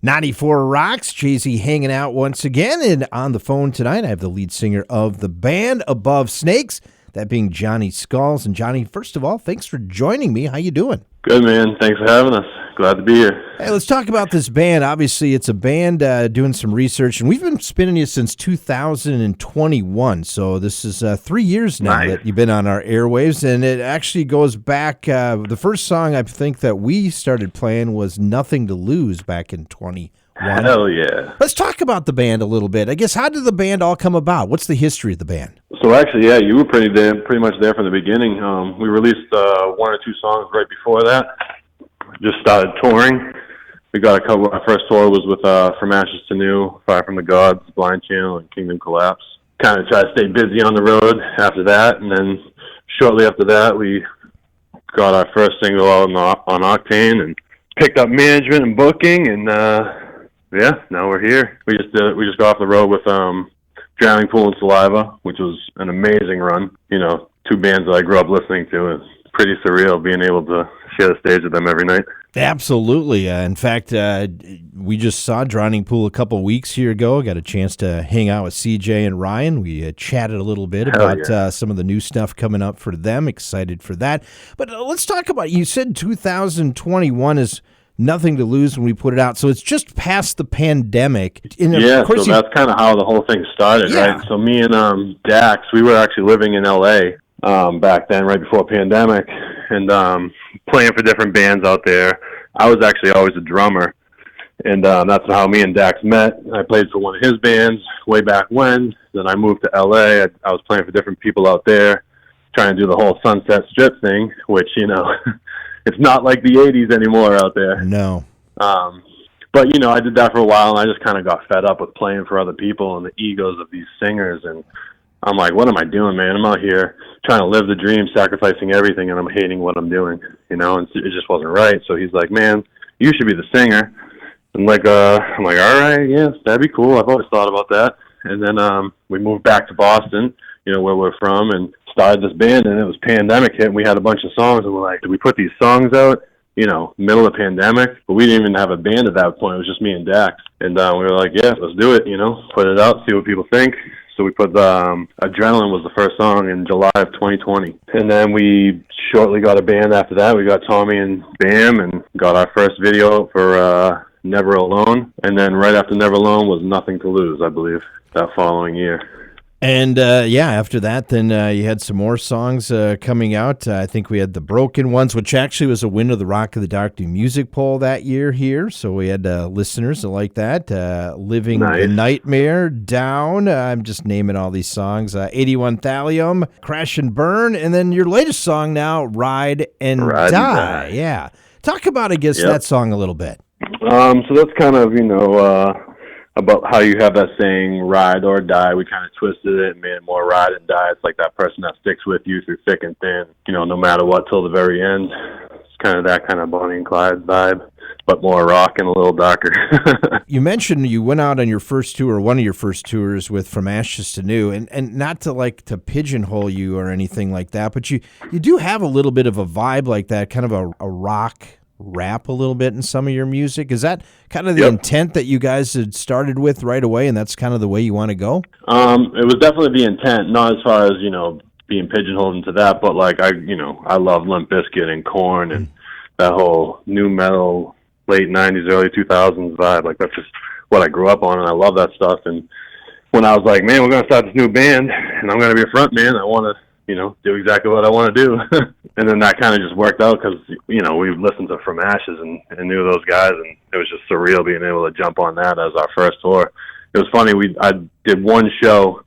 94 Rocks, Jay-Z hanging out once again. And on the phone tonight, I have the lead singer of the band Above Snakes, that being Johnny Skulls. And Johnny, first of all, thanks for joining me. How you doing? Good, man. Thanks for having us. Glad to be here. Hey, let's talk about this band. Obviously, it's a band doing some research, and we've been spinning you since 2021. So this is 3 years now that you've been on our airwaves, and it actually goes back. The first song I think that we started playing was Nothing to Lose back in 21. Hell yeah. Let's talk about the band a little bit. I guess, how did the band all come about? What's the history of the band? So actually, yeah, you were pretty much there from the beginning. We released one or two songs right before that. Just started touring. We got a couple. Our first tour was with From Ashes to New, Fire from the Gods, Blind Channel, and Kingdom Collapse. Kind of tried to stay busy on the road after that, and then shortly after that, we got our first single out on Octane and picked up management and booking, and yeah, now we're here. We just got off the road with Drowning Pool and Saliva, which was an amazing run. You know, two bands that I grew up listening to. It's pretty surreal being able to share the stage with them every night. Absolutely. In fact, we just saw Drowning Pool a couple weeks here ago. Got a chance to hang out with CJ and Ryan. We chatted a little bit about some of the new stuff coming up for them. Excited for that. But let's talk about, you said 2021 is Nothing to Lose when we put it out. So it's just past the pandemic. Yeah, so that's kind of how the whole thing started, right? So me and Dax, we were actually living in L.A. Back then, right before pandemic, and playing for different bands out there. I was actually always a drummer, and that's how me and Dax met. I played for one of his bands way back when. Then I moved to L.A. I was playing for different people out there, trying to do the whole Sunset Strip thing, which, you know, it's not like the 80s anymore out there. No. But, you know, I did that for a while, and I just kind of got fed up with playing for other people and the egos of these singers, and I'm like, what am I doing, man? I'm out here trying to live the dream, sacrificing everything, and I'm hating what I'm doing, you know, and it just wasn't right. So he's like, man, you should be the singer. And I'm like, all right, yeah, that'd be cool. I've always thought about that. And then we moved back to Boston, you know, where we're from, and started this band, and it was pandemic hit, and we had a bunch of songs, and we're like, did we put these songs out, you know, middle of the pandemic? But we didn't even have a band at that point. It was just me and Dax. And we were like, yeah, let's do it, you know, put it out, see what people think. So we put Adrenaline was the first song in July of 2020. And then we shortly got a band after that. We got Tommy and Bam and got our first video for Never Alone. And then right after Never Alone was Nothing to Lose, I believe, that following year. And, after that, then you had some more songs coming out. I think we had The Broken Ones, which actually was a win of the Rock of the Dark New Music Poll that year here. So we had listeners that like that. Living the Nightmare, Down. I'm just naming all these songs. 81 Thallium, Crash and Burn. And then your latest song now, Ride and Die. Yeah. Talk about, I guess, that song a little bit. So that's kind of, you know, about how you have that saying, ride or die. We kind of twisted it and made it more ride and die. It's like that person that sticks with you through thick and thin, you know, no matter what, till the very end. It's kind of that kind of Bonnie and Clyde vibe, but more rock and a little darker. You mentioned you went out on your first tour, one of your first tours with From Ashes to New, and not to pigeonhole you or anything like that, but you do have a little bit of a vibe like that, kind of a rock rap a little bit in some of your music. Is that kind of the intent that you guys had started with right away, and that's kind of the way you want to go? It was definitely the intent, not as far as, you know, being pigeonholed into that, but like I love Limp Bizkit and Korn and that whole new metal, late 90s, early 2000s vibe. Like that's just what I grew up on, and I love that stuff. And when I was like, man, we're going to start this new band, and I'm going to be a front man, I want to, you know, do exactly what I want to do. And then that kind of just worked out because, you know, we listened to From Ashes and knew those guys, and it was just surreal being able to jump on that as our first tour. It was funny, I did one show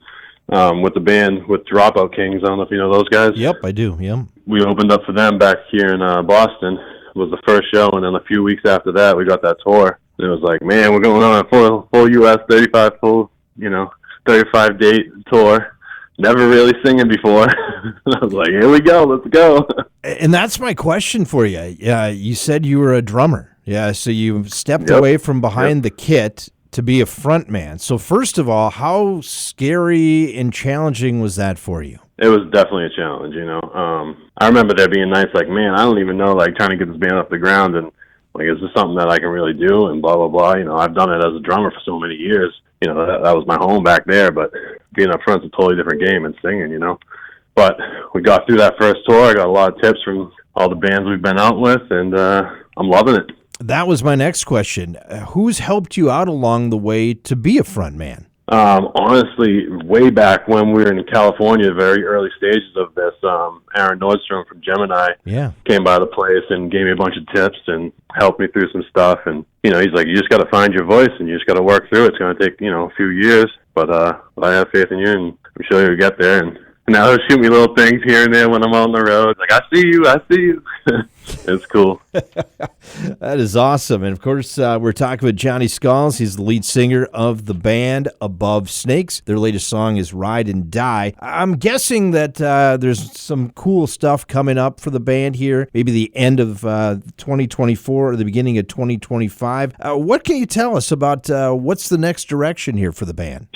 with the band with Dropout Kings. I don't know if you know those guys. Yep, I do, yeah. We opened up for them back here in Boston. It was the first show, and then a few weeks after that, we got that tour. And it was like, man, we're going on a full U.S. 35-date tour. Never really singing before. I was like, here we go, let's go. And that's my question for you. You said you were a drummer. Yeah, so you stepped away from behind the kit to be a front man. So first of all, how scary and challenging was that for you? It was definitely a challenge, you know. I remember there being nights like, man, I don't even know, like trying to get this band off the ground, and Like, is this something that I can really do? And blah, blah, blah. You know, I've done it as a drummer for so many years. You know, that was my home back there, but being up front's a totally different game and singing, you know. But we got through that first tour. I got a lot of tips from all the bands we've been out with, and I'm loving it. That was my next question. Who's helped you out along the way to be a front man? Honestly, way back when we were in California, very early stages of this, Aaron Nordstrom from Gemini came by the place and gave me a bunch of tips and helped me through some stuff. And, you know, he's like, you just got to find your voice and you just got to work through it. It's going to take, you know, a few years, but I have faith in you and I'm sure you'll get there. And now they'll shoot me little things here and there when I'm on the road. Like, I see you. It's cool. That is awesome. And, of course, we're talking with Johnny Skulls. He's the lead singer of the band Above Snakes. Their latest song is Ride and Die. I'm guessing that there's some cool stuff coming up for the band here, maybe the end of 2024 or the beginning of 2025. What can you tell us about what's the next direction here for the band?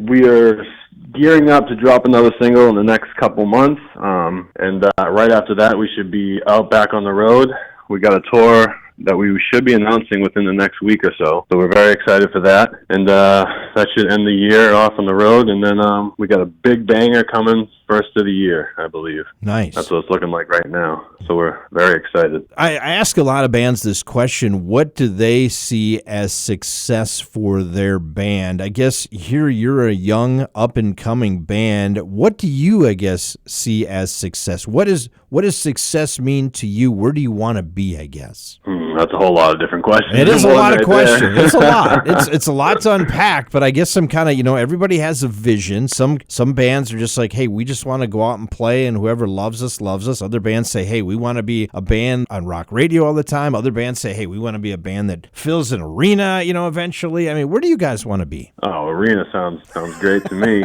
We are gearing up to drop another single in the next couple months, and right after that we should be out back on the road. We got a tour that we should be announcing within the next week or so we're very excited for that, and that should end the year off on the road, and then we got a big banger coming first of the year, I believe. Nice. That's what it's looking like right now, so we're very excited. I ask a lot of bands this question: what do they see as success for their band? I guess here you're a young up-and-coming band. What do you, I guess, see as success? What does success mean to you? Where do you want to be, I guess? That's a whole lot of different questions. It is a lot of questions. It's a lot. It's a lot to unpack, but I guess I'm kind of, you know, everybody has a vision. Some bands are just like, hey, we just want to go out and play, and whoever loves us, loves us. Other bands say, hey, we want to be a band on rock radio all the time. Other bands say, hey, we want to be a band that fills an arena, you know, eventually. I mean, where do you guys want to be? Oh, arena sounds great to me.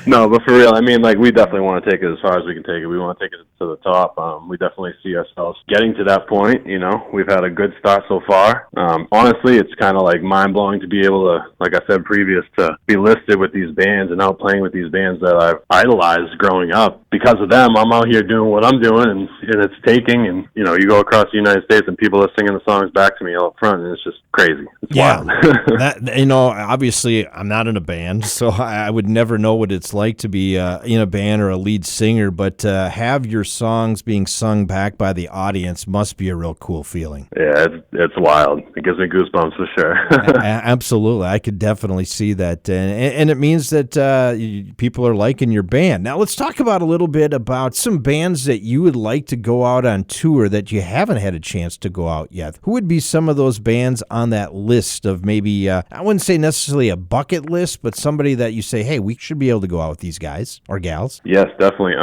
No, but for real, I mean, like, we definitely want to take it as far as we can take it. We want to take it to the top. We definitely see ourselves getting to that point. You know, we've had a good start so far. Honestly, it's kind of like mind-blowing to be able to, like I said previous, to be listed with these bands and out playing with these bands that I've idolized growing up. Because of them, I'm out here doing what I'm doing, and it's taking, and, you know, you go across the United States and people are singing the songs back to me all up front, and it's just crazy. It's wild. That, you know, obviously I'm not in a band, so I would never know what it's like to be in a band or a lead singer, but have your songs being sung back by the audience must be a real cool feeling. Yeah, it's wild. It gives me goosebumps for sure. Absolutely. I could definitely see that. And it means that people are liking your band. Now, let's talk about a little bit about some bands that you would like to go out on tour that you haven't had a chance to go out yet. Who would be some of those bands on that list of maybe, I wouldn't say necessarily a bucket list, but somebody that you say, hey, we should be able to go out with these guys or gals? Yes, definitely.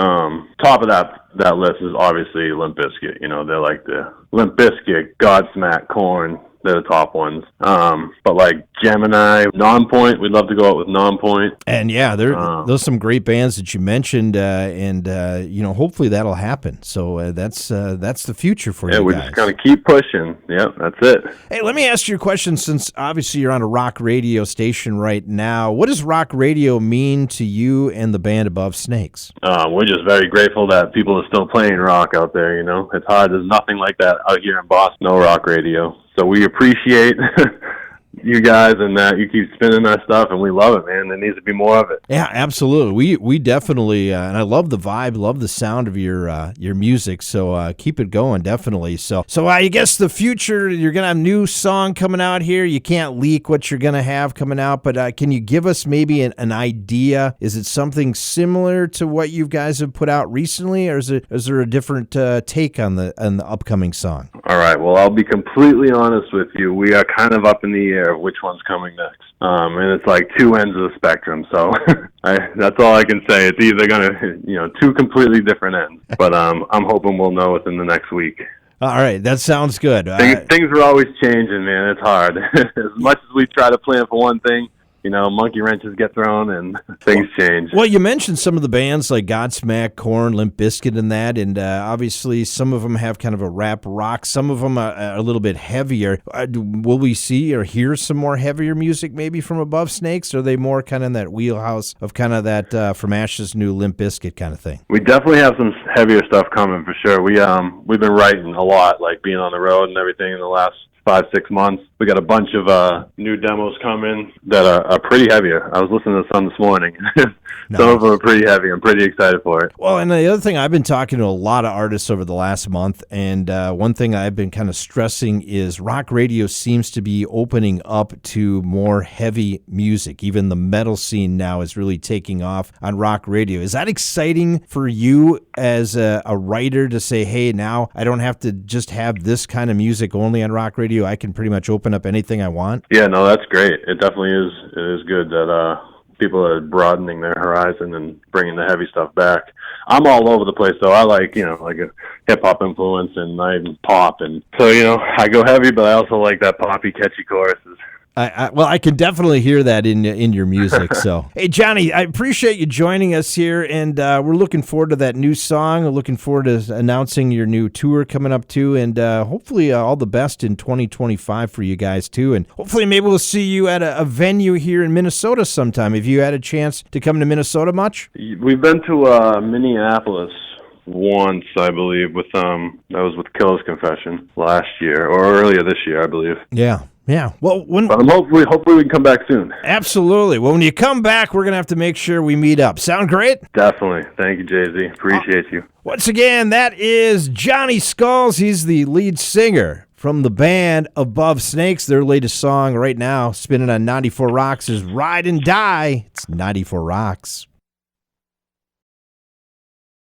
Top of that list is obviously Limp Bizkit. You know, they're like the Limp Bizkit, Godsmack, Korn. They're the top ones. But like Gemini, Nonpoint, we'd love to go out with Nonpoint. And yeah, there's some great bands that you mentioned, and you know, hopefully that'll happen. So that's the future for you guys. Yeah, we just kind of keep pushing. Yep, that's it. Hey, let me ask you a question, since obviously you're on a rock radio station right now. What does rock radio mean to you and the band Above Snakes? We're just very grateful that people are still playing rock out there. You know, it's hard. There's nothing like that out here in Boston. No rock radio. So we appreciate you guys and that you keep spinning our stuff, and we love it, man. There needs to be more of it. Yeah, absolutely. We definitely, and I love the vibe, love the sound of your music. So keep it going, definitely. So I guess the future, you're gonna have a new song coming out here. You can't leak what you're gonna have coming out, but can you give us maybe an idea? Is it something similar to what you guys have put out recently, or is there a different take on the upcoming song? All right. Well, I'll be completely honest with you. We are kind of up in the air of which one's coming next. And it's like two ends of the spectrum. So that's all I can say. It's either going to, you know, two completely different ends. But I'm hoping we'll know within the next week. All right. That sounds good. Things are always changing, man. It's hard. As much as we try to plan for one thing, monkey wrenches get thrown and things change. Well, you mentioned some of the bands like Godsmack, Korn, Limp Bizkit, and that, and obviously some of them have kind of a rap rock. Some of them are a little bit heavier. Will we see or hear some more heavier music maybe from Above Snakes? Or are they more kind of in that wheelhouse of kind of that From Ashes New Limp Bizkit kind of thing? We definitely have some heavier stuff coming for sure. We've been writing a lot, like being on the road and everything in the last 5-6 months. We got a bunch of new demos coming that are pretty heavier. I was listening to some this morning. Nice. Some of them are pretty heavy. I'm pretty excited for it. Well, and the other thing, I've been talking to a lot of artists over the last month, and one thing I've been kind of stressing is rock radio seems to be opening up to more heavy music. Even the metal scene now is really taking off on rock radio. Is that exciting for you as a writer to say, hey, now I don't have to just have this kind of music only on rock radio? I can pretty much open up anything I want? Yeah, no, that's great. It definitely is. It is good that people are broadening their horizon and bringing the heavy stuff back. I'm all over the place, though. I like a hip-hop influence and I'm pop. And so, I go heavy, but I also like that poppy, catchy choruses. I can definitely hear that in your music. So, hey, Johnny, I appreciate you joining us here, and we're looking forward to that new song. We're looking forward to announcing your new tour coming up, too, and hopefully all the best in 2025 for you guys, too, and hopefully maybe we'll see you at a venue here in Minnesota sometime. Have you had a chance to come to Minnesota much? We've been to Minneapolis once, I believe, that was with Killer's Confession last year, or earlier this year, I believe. Yeah. Well, but hopefully we can come back soon. Absolutely. Well, when you come back, we're going to have to make sure we meet up. Sound great? Definitely. Thank you, Jay-Z. Appreciate you. Once again, that is Johnny Skulls. He's the lead singer from the band Above Snakes. Their latest song right now, spinning on 94 Rocks, is Ride and Die. It's 94 Rocks.